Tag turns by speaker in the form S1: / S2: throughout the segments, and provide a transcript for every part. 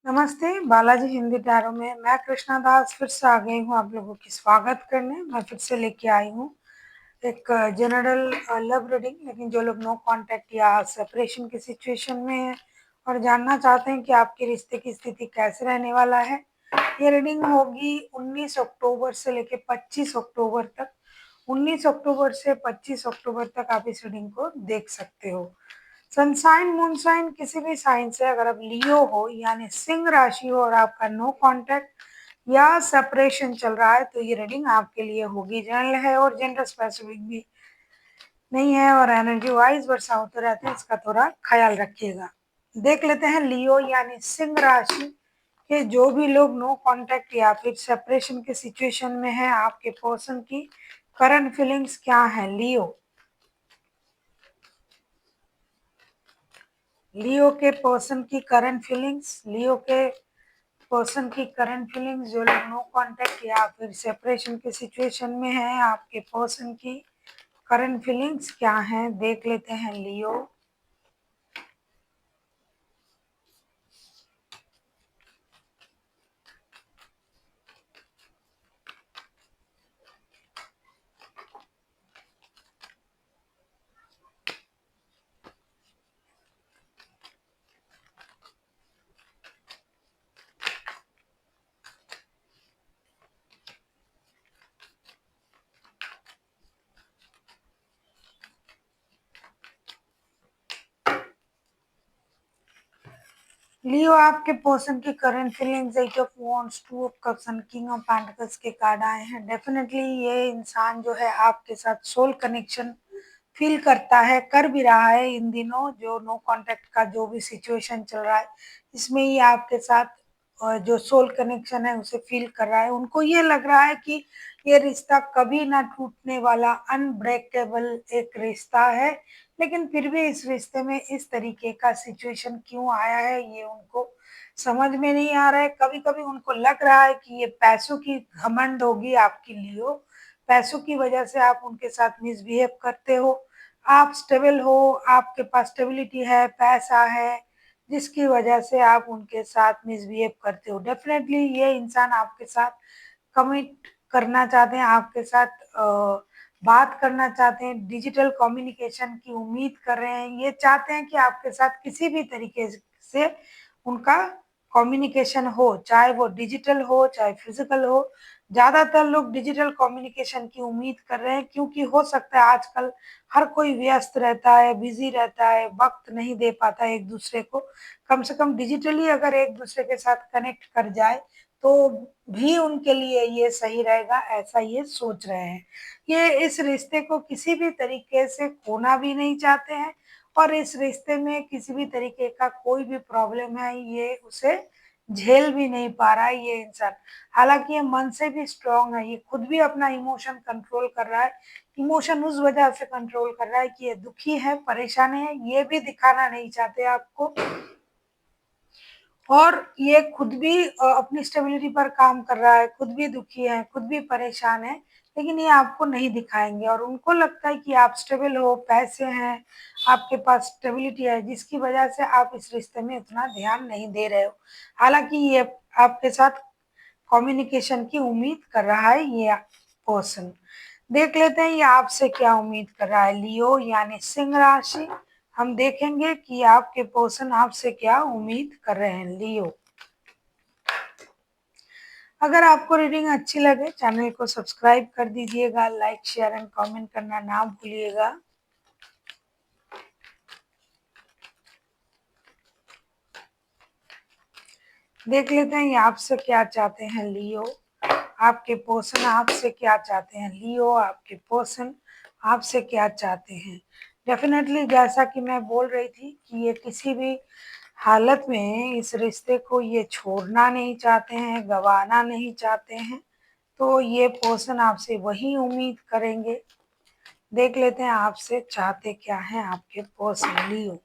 S1: नमस्ते, बालाजी हिंदी टैरो में मैं कृष्णा दास फिर से आ गई हूँ आप लोगों की स्वागत करने। मैं फिर से लेके आई हूँ एक जनरल लव रीडिंग, लेकिन जो लोग नो कांटेक्ट या सेपरेशन की सिचुएशन में हैं और जानना चाहते हैं कि आपके रिश्ते की स्थिति कैसे रहने वाला है, ये रीडिंग होगी 19 अक्टूबर से लेके 25 अक्टूबर तक। 19 अक्टूबर से 25 अक्टूबर तक आप इस रीडिंग को देख सकते हो। सनसाइन मूनसाइन किसी भी साइन से अगर आप लियो हो यानी सिंह राशि हो और आपका नो कांटेक्ट या सेपरेशन चल रहा है तो ये रीडिंग आपके लिए होगी। जनरल है और जेंडर स्पेसिफिक भी नहीं है और एनर्जी वाइज वर्षा होते रहते हैं, इसका थोड़ा ख्याल रखिएगा। देख लेते हैं लियो यानी सिंह राशि के जो भी लोग नो कांटेक्ट या फिर सेपरेशन के सिचुएशन में है, आपके पर्सन की करंट फीलिंग्स क्या है। लियो के पर्सन की करंट फीलिंग्स, जो लोग नो कांटेक्ट या फिर सेपरेशन के सिचुएशन में है, आपके पर्सन की करंट फीलिंग्स क्या हैं, देख लेते हैं लियो। लियो आपके पर्सन की current feelings, eight of wands, two of cups and king of pentacles के कार्ड आए हैं। डेफिनेटली ये इंसान जो है आपके साथ सोल कनेक्शन फील करता है, कर भी रहा है इन दिनों। जो नो कांटेक्ट का जो भी सिचुएशन चल रहा है इसमें ये आपके साथ जो सोल कनेक्शन है उसे फील कर रहा है। उनको ये लग रहा है कि ये रिश्ता कभी ना टूटने वाला अनब्रेकेबल एक रिश्ता है, लेकिन फिर भी इस रिश्ते में इस तरीके का सिचुएशन क्यों आया है ये उनको समझ में नहीं आ रहा है। कभी कभी उनको लग रहा है कि ये पैसों की घमंड होगी आपके लिए, पैसों की वजह से आप उनके साथ मिसबिहेव करते हो। आप स्टेबल हो, आपके पास स्टेबिलिटी है, पैसा है, जिसकी वजह से आप उनके साथ मिसबिहेव करते हो। डेफिनेटली ये इंसान आपके साथ कमिट करना चाहते हैं, आपके साथ बात करना चाहते हैं, डिजिटल कम्युनिकेशन की उम्मीद कर रहे हैं। ये चाहते हैं कि आपके साथ किसी भी तरीके से उनका कम्युनिकेशन हो, चाहे वो डिजिटल हो चाहे फिजिकल हो। ज़्यादातर लोग डिजिटल कम्युनिकेशन की उम्मीद कर रहे हैं, क्योंकि हो सकता है आजकल हर कोई व्यस्त रहता है, बिजी रहता है, वक्त नहीं दे पाता है एक दूसरे को। कम से कम डिजिटली अगर एक दूसरे के साथ कनेक्ट कर जाए तो भी उनके लिए ये सही रहेगा, ऐसा ये सोच रहे हैं। ये इस रिश्ते को किसी भी तरीके से खोना भी नहीं चाहते हैं और इस रिश्ते में किसी भी तरीके का कोई भी प्रॉब्लम है ये उसे झेल भी नहीं पा रहा है ये इंसान। हालांकि ये मन से भी स्ट्रांग है, ये खुद भी अपना इमोशन कंट्रोल कर रहा है। इमोशन उस वजह से कंट्रोल कर रहा है कि ये दुखी है, परेशान है, ये भी दिखाना नहीं चाहते आपको। और ये खुद भी अपनी स्टेबिलिटी पर काम कर रहा है, खुद भी दुखी है, खुद भी परेशान है, लेकिन ये आपको नहीं दिखाएंगे। और उनको लगता है कि आप स्टेबल हो, पैसे हैं, आपके पास स्टेबिलिटी है, जिसकी वजह से आप इस रिश्ते में उतना ध्यान नहीं दे रहे हो। हालांकि ये आपके साथ कम्युनिकेशन की उम्मीद कर रहा है ये पर्सन। देख लेते हैं ये आपसे क्या उम्मीद कर रहा है। लियो यानी सिंह राशि, हम देखेंगे कि आपके पर्सन आपसे क्या उम्मीद कर रहे हैं। लियो, अगर आपको रीडिंग अच्छी लगे चैनल को सब्सक्राइब कर दीजिएगा, लाइक शेयर एंड कमेंट करना ना भूलिएगा। देख लेते हैं ये आपसे क्या चाहते हैं। लियो, आपके पर्सन आपसे क्या चाहते हैं। लियो, आपके पर्सन आपसे क्या चाहते हैं। डेफिनेटली जैसा कि मैं बोल रही थी कि ये किसी भी हालत में इस रिश्ते को ये छोड़ना नहीं चाहते हैं, गंवाना नहीं चाहते हैं, तो ये पर्सन आपसे वही उम्मीद करेंगे। देख लेते हैं आपसे चाहते क्या हैं आपके पर्सन। लियो,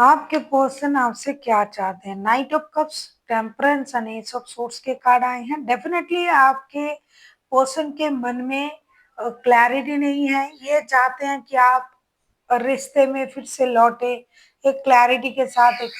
S1: आपके पर्सन आपसे क्या चाहते हैं? Night of cups, temperance and S of source के कार्ड आए हैं। डेफिनेटली आपके पर्सन के मन में क्लैरिटी नहीं है। ये चाहते हैं कि आप रिश्ते में फिर से लौटे, एक क्लैरिटी के साथ, एक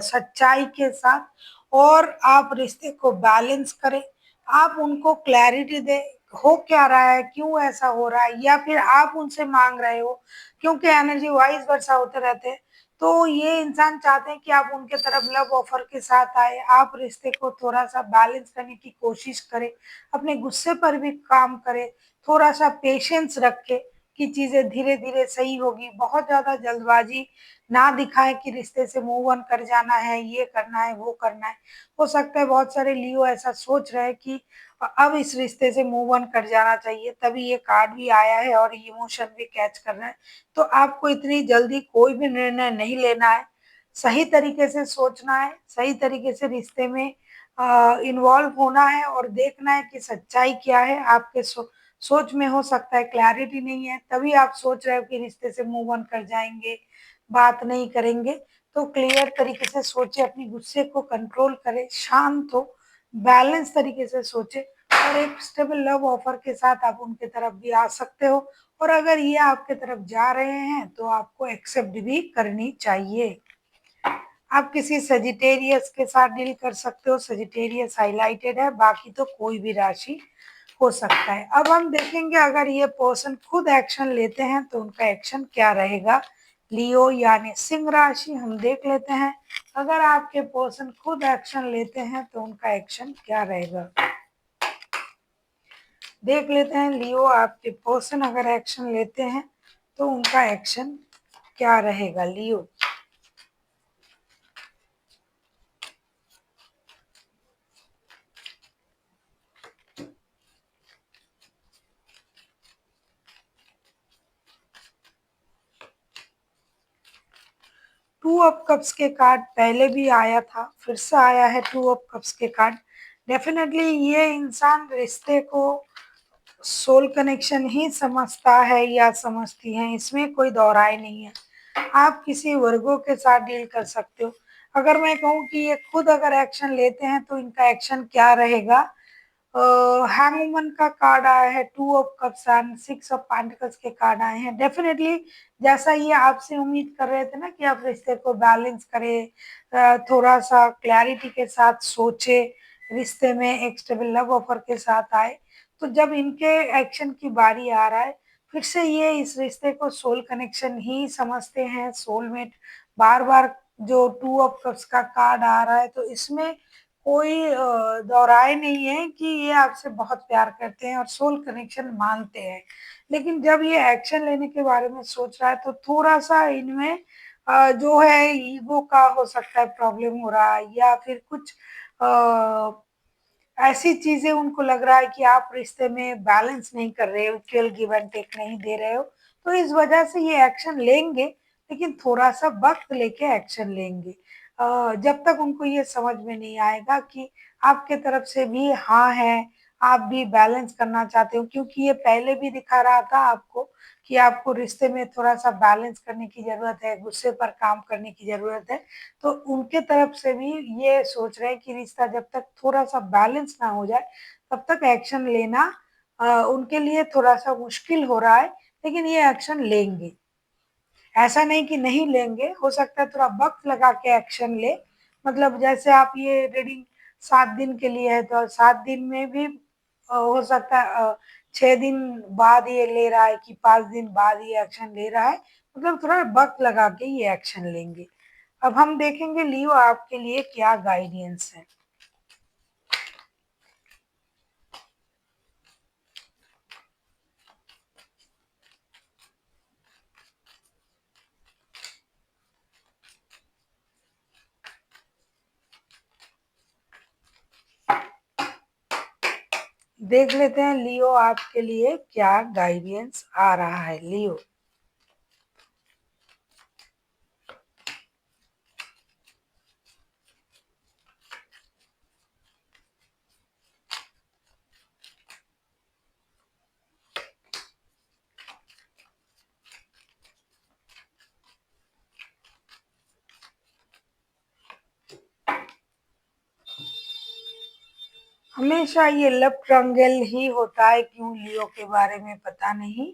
S1: सच्चाई के साथ, और आप रिश्ते को बैलेंस करें। आप उनको क्लैरिटी दे, हो क्या रहा है, क्यों ऐसा हो रहा है, या फिर आप उनसे मांग रहे हो, क्योंकि एनर्जी वाइज वर्षा होते रहते हैं। तो ये इंसान चाहते हैं कि आप उनके तरफ लव ऑफर के साथ आए, आप रिश्ते को थोड़ा सा बैलेंस करने की कोशिश करें, अपने गुस्से पर भी काम करें, थोड़ा सा पेशेंस रखें कि चीजें धीरे धीरे सही होगी। बहुत ज्यादा जल्दबाजी ना दिखाएं कि रिश्ते से मूव ऑन कर जाना है, ये करना है, वो करना है। हो सकता है बहुत सारे लियो ऐसा सोच रहे हैं कि अब इस रिश्ते से मूव ऑन कर जाना चाहिए, तभी ये कार्ड भी आया है और इमोशन भी कैच कर रहा है। तो आपको इतनी जल्दी कोई भी निर्णय नहीं लेना है, सही तरीके से सोचना है, सही तरीके से रिश्ते में इन्वॉल्व होना है और देखना है कि सच्चाई क्या है। आपके सोच में हो सकता है क्लैरिटी नहीं है, तभी आप सोच रहे हो कि रिश्ते से मूव ऑन कर जाएंगे, बात नहीं करेंगे। तो क्लियर तरीके से सोचे, अपनी गुस्से को कंट्रोल करें, शांत हो, बैलेंस तरीके से सोचे, और एक स्टेबल लव ऑफर के साथ आप उनके तरफ भी आ सकते हो। और अगर ये आपके तरफ जा रहे हैं तो आपको एक्सेप्ट भी करनी चाहिए। आप किसी सजिटेरियस के साथ डील कर सकते हो, सजिटेरियस हाईलाइटेड है, बाकी तो कोई भी राशि हो सकता है। अब हम देखेंगे अगर ये पर्सन खुद एक्शन लेते हैं तो उनका एक्शन क्या रहेगा। लियो यानी सिंह राशि, हम देख लेते हैं अगर आपके पर्सन खुद एक्शन लेते हैं तो उनका एक्शन क्या रहेगा। देख लेते हैं लियो, आपके पर्सन अगर एक्शन लेते हैं तो उनका एक्शन क्या रहेगा। लियो, टू ऑफ कप्स के कार्ड पहले भी आया था, फिर से आया है टू ऑफ कप्स के कार्ड। डेफिनेटली ये इंसान रिश्ते को सोल कनेक्शन ही समझता है या समझती है, इसमें कोई दो राय नहीं है। आप किसी वर्गों के साथ डील कर सकते हो। अगर मैं कहूँ कि ये खुद अगर एक्शन लेते हैं तो इनका एक्शन क्या रहेगा। हैंगमैन का कार्ड आया है, to of cups and six of pentacles के कार्ड आए हैं। डेफिनेटली जैसा ये आपसे उम्मीद कर रहे थे ना कि आप रिश्ते को बैलेंस करें, थोड़ा सा क्लैरिटी के साथ सोचे, रिश्ते में एक स्टेबल लव ऑफर के साथ आए, तो जब इनके एक्शन की बारी आ रहा है, फिर से ये इस रिश्ते को सोल कनेक्शन ही समझते हैं, सोलमेट। बार बार जो टू ऑफ कप्स का कार्ड आ रहा है तो इसमें कोई दोहराए नहीं है कि ये आपसे बहुत प्यार करते हैं और सोल कनेक्शन मानते हैं। लेकिन जब ये एक्शन लेने के बारे में सोच रहा है तो थोड़ा सा इनमें जो है ईगो का हो सकता है प्रॉब्लम हो रहा है, या फिर कुछ ऐसी चीजें उनको लग रहा है कि आप रिश्ते में बैलेंस नहीं कर रहे हो, इक्वल गिव एंड टेक नहीं दे रहे हो। तो इस वजह से ये एक्शन लेंगे, लेकिन थोड़ा सा वक्त लेके एक्शन लेंगे। जब तक उनको ये समझ में नहीं आएगा कि आपके तरफ से भी हाँ है, आप भी बैलेंस करना चाहते हो, क्योंकि ये पहले भी दिखा रहा था आपको कि आपको रिश्ते में थोड़ा सा बैलेंस करने की जरूरत है, गुस्से पर काम करने की जरूरत है। तो उनके तरफ से भी ये सोच रहे हैं कि रिश्ता जब तक थोड़ा सा बैलेंस ना हो जाए तब तक एक्शन लेना उनके लिए थोड़ा सा मुश्किल हो रहा है। लेकिन ये एक्शन लेंगे, ऐसा नहीं कि नहीं लेंगे, हो सकता है थोड़ा वक्त लगा के एक्शन ले। मतलब जैसे आप ये रीडिंग 7 दिन के लिए है तो 7 दिन में भी हो सकता है 6 दिन बाद ये ले रहा है कि 5 दिन बाद ये एक्शन ले रहा है। मतलब थोड़ा वक्त लगा के ये एक्शन लेंगे। अब हम देखेंगे लियो आपके लिए क्या गाइडेंस है। देख लेते हैं लियो आपके लिए क्या गाइडेंस आ रहा है। लियो, हमेशा ये लव ट्रायंगल ही होता है, क्यों लियो के बारे में पता नहीं।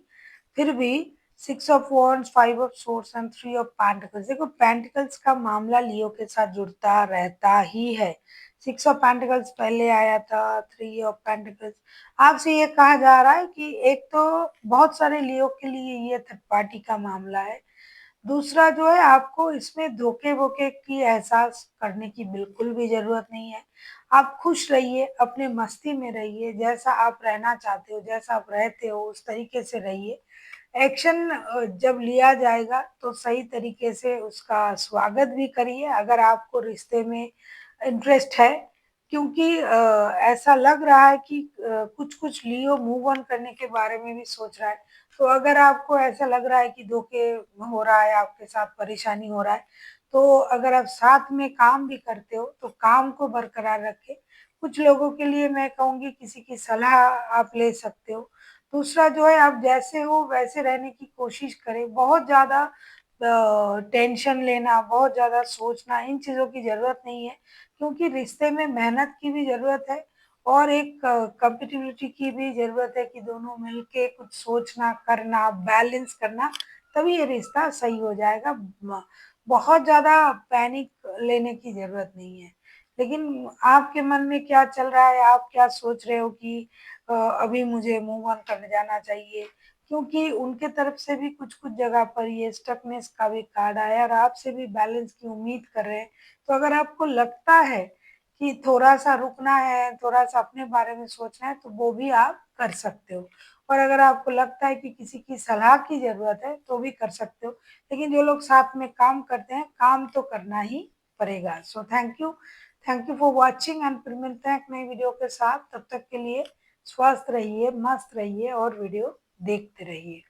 S1: फिर भी 6 of wands, 5 of swords and 3 of pentacles, देखो पेंटिकल्स का मामला लियो के साथ जुड़ता रहता ही है। 6 ऑफ पेंटिकल्स पहले आया था, 3 ऑफ पेंटिकल्स। आपसे ये कहा जा रहा है कि एक तो बहुत सारे लियो के लिए ये थर्ड पार्टी का मामला है। दूसरा जो है, आपको इसमें धोखे-वोखे की एहसास करने की बिल्कुल भी ज़रूरत नहीं है। आप खुश रहिए, अपने मस्ती में रहिए, जैसा आप रहना चाहते हो, जैसा आप रहते हो उस तरीके से रहिए। एक्शन जब लिया जाएगा तो सही तरीके से उसका स्वागत भी करिए, अगर आपको रिश्ते में इंटरेस्ट है। क्योंकि ऐसा लग रहा है कि कुछ-कुछ लियो मूव ऑन करने के बारे में भी सोच रहा है। तो अगर आपको ऐसा लग रहा है कि धोखे हो रहा है, आपके साथ परेशानी हो रहा है, तो अगर आप साथ में काम भी करते हो, तो काम को बरकरार रखें। कुछ लोगों के लिए मैं कहूँगी किसी की सलाह आप ले सकते हो। दूसरा जो है, आप जैसे हो वैसे रहने की कोशिश करें। बहुत ज़्यादा टेंशन लेना, बहुत ज़्यादा सोचना, इन चीज़ों की ज़रूरत नहीं है, क्योंकि रिश्ते में मेहनत की भी ज़रूरत है और एक कंपैटिबिलिटी की भी ज़रूरत है कि दोनों मिलके कुछ सोचना, करना, बैलेंस करना, तभी ये रिश्ता सही हो जाएगा। बहुत ज़्यादा पैनिक लेने की ज़रूरत नहीं है। लेकिन आपके मन में क्या चल रहा है, आप क्या सोच रहे हो कि अभी मुझे मूव ऑन कर जाना चाहिए? क्योंकि उनके तरफ से भी कुछ-कुछ जगह पर ये स्टकनेस का भी कार्ड आया है और आपसे भी बैलेंस की उम्मीद कर रहे हैं। तो अगर आपको लगता है कि थोड़ा-सा रुकना है, थोड़ा-सा अपने बारे में सोचना है, तो वो भी आप कर सकते हो। और अगर आपको लगता है कि किसी की सलाह की ज़रूरत है, तो भी कर सकते हो। लेकिन जो लोग साथ में काम करते हैं, काम तो करना ही पड़ेगा। So thank you for watching and फिर मिलते हैं एक नई वीडियो के साथ। तब तक के लिए स्वस्थ रहिए, मस्त रहिए और वीडियो देखते रहिए।